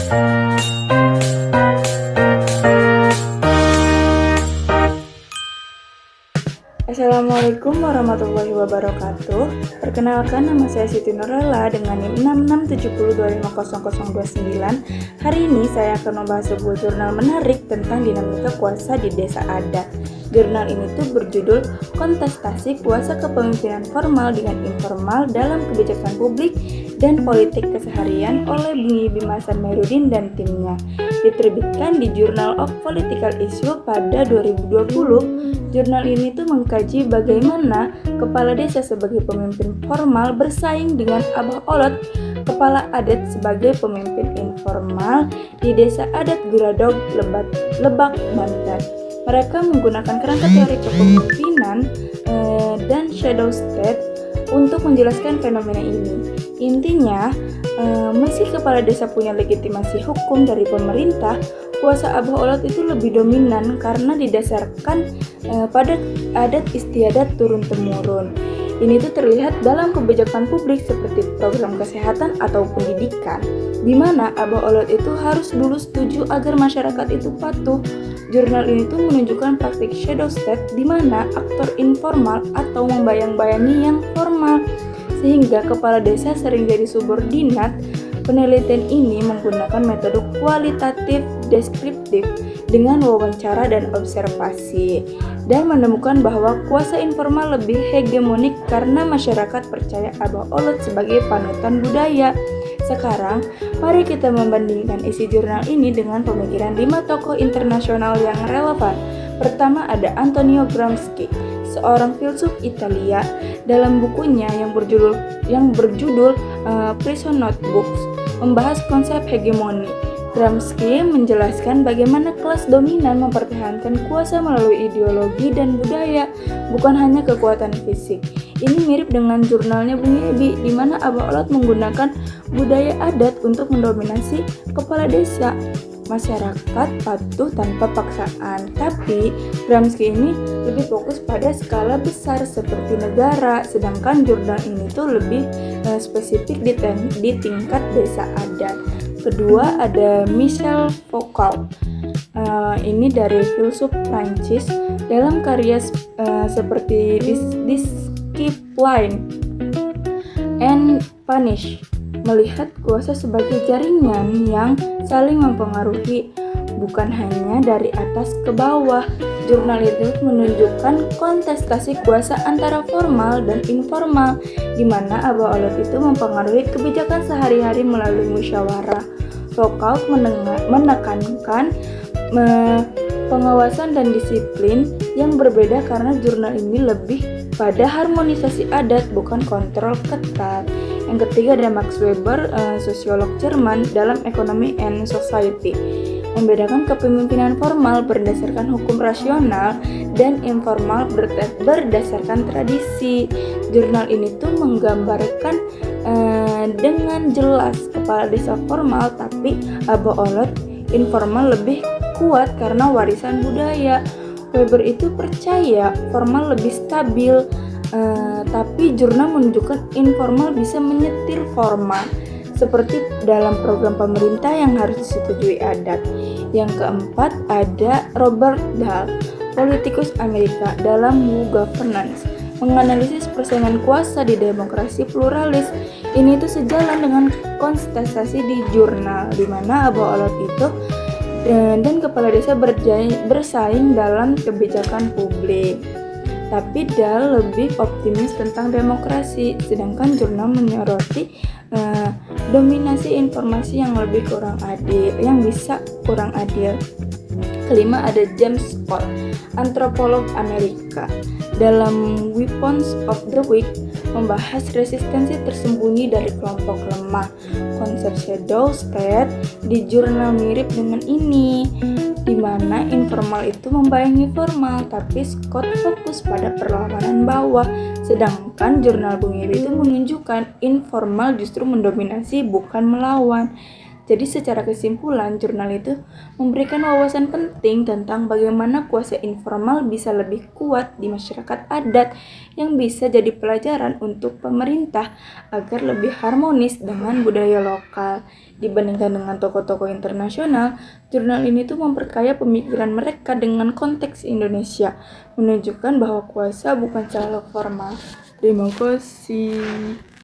Assalamualaikum warahmatullahi wabarakatuh. Perkenalkan, nama saya Siti Nurlela dengan NIM 6670250029. Hari ini saya akan membahas sebuah jurnal menarik tentang dinamika kuasa di desa adat. Jurnal ini tuh berjudul Kontestasi Kuasa Kepemimpinan Formal dengan Informal dalam Kebijakan Publik dan Politik Keseharian oleh Bung Yibi Hasan Mairudin dan timnya. Diterbitkan di Journal of Political Issue pada 2020. Jurnal ini tuh mengkaji bagaimana kepala desa sebagai pemimpin formal bersaing dengan Abah Olot, kepala adat sebagai pemimpin informal di desa adat Guradog, Lebak, Banten. Mereka menggunakan kerangka teori kepemimpinan dan shadow state untuk menjelaskan fenomena ini. Intinya, meski kepala desa punya legitimasi hukum dari pemerintah, kuasa Abah Olot itu lebih dominan karena didasarkan pada adat istiadat turun-temurun. Ini tuh terlihat dalam kebijakan publik seperti program kesehatan atau pendidikan, di mana Abah Olot itu harus dulu setuju agar masyarakat itu patuh. Jurnal ini tuh menunjukkan praktik shadow state di mana aktor informal atau membayang-bayangi yang formal, sehingga kepala desa sering jadi subordinat. Penelitian ini menggunakan metode kualitatif deskriptif dengan wawancara dan observasi, dan menemukan bahwa kuasa informal lebih hegemonik karena masyarakat percaya Abah Olot sebagai panutan budaya. Sekarang, mari kita membandingkan isi jurnal ini dengan pemikiran 5 tokoh internasional yang relevan. Pertama ada Antonio Gramsci, seorang filsuf Italia. Dalam bukunya yang berjudul Prison Notebooks membahas konsep hegemoni. Gramsci menjelaskan bagaimana kelas dominan mempertahankan kuasa melalui ideologi dan budaya, bukan hanya kekuatan fisik. Ini mirip dengan jurnalnya Bung Yibi, di mana Abah Olot menggunakan budaya adat untuk mendominasi kepala desa. Masyarakat patuh tanpa paksaan, tapi Gramsci ini lebih fokus pada skala besar seperti negara, sedangkan jurnal ini tuh lebih spesifik di tingkat desa adat. Kedua ada Michel Foucault, ini dari filsuf Prancis. Dalam karya seperti Discipline and Punish, melihat kuasa sebagai jaringan yang saling mempengaruhi, bukan hanya dari atas ke bawah. Jurnal itu menunjukkan kontestasi kuasa antara formal dan informal, di mana Abah Olot itu mempengaruhi kebijakan sehari-hari melalui musyawarah. Foucault menekankan pengawasan dan disiplin yang berbeda karena jurnal ini lebih pada harmonisasi adat, bukan kontrol ketat. Yang ketiga ada Max Weber, sosiolog Jerman, dalam Economy and Society, membedakan kepemimpinan formal berdasarkan hukum rasional dan informal berdasarkan tradisi. Jurnal ini tuh menggambarkan dengan jelas kepala desa formal, tapi Abah Olot informal lebih kuat karena warisan budaya. Weber itu percaya formal lebih stabil, tapi jurnal menunjukkan informal bisa menyetir formal, seperti dalam program pemerintah yang harus disetujui adat. Yang keempat ada Robert Dahl, politikus Amerika, dalam New Governance, menganalisis persaingan kuasa di demokrasi pluralis. Ini tuh sejalan dengan kontestasi di jurnal, di mana Abah Olot itu dan kepala desa bersaing dalam kebijakan publik. Tapi Dahl lebih optimis tentang demokrasi, sedangkan jurnal menyoroti dominasi informasi yang bisa kurang adil. Kelima ada James Scott, antropolog Amerika, dalam Weapons of the Weak, membahas resistensi tersembunyi dari kelompok lemah. Konsep shadow state di jurnal mirip dengan ini, di mana informal itu membayangi formal, tapi Scott fokus pada perlawanan bawah, sedangkan jurnal Bung Yibi itu menunjukkan informal justru mendominasi, bukan melawan. Jadi secara kesimpulan, jurnal itu memberikan wawasan penting tentang bagaimana kuasa informal bisa lebih kuat di masyarakat adat yang bisa jadi pelajaran untuk pemerintah agar lebih harmonis dengan budaya lokal. Dibandingkan dengan tokoh-tokoh internasional, jurnal ini tuh memperkaya pemikiran mereka dengan konteks Indonesia, menunjukkan bahwa kuasa bukan selalu formal. Terima kasih.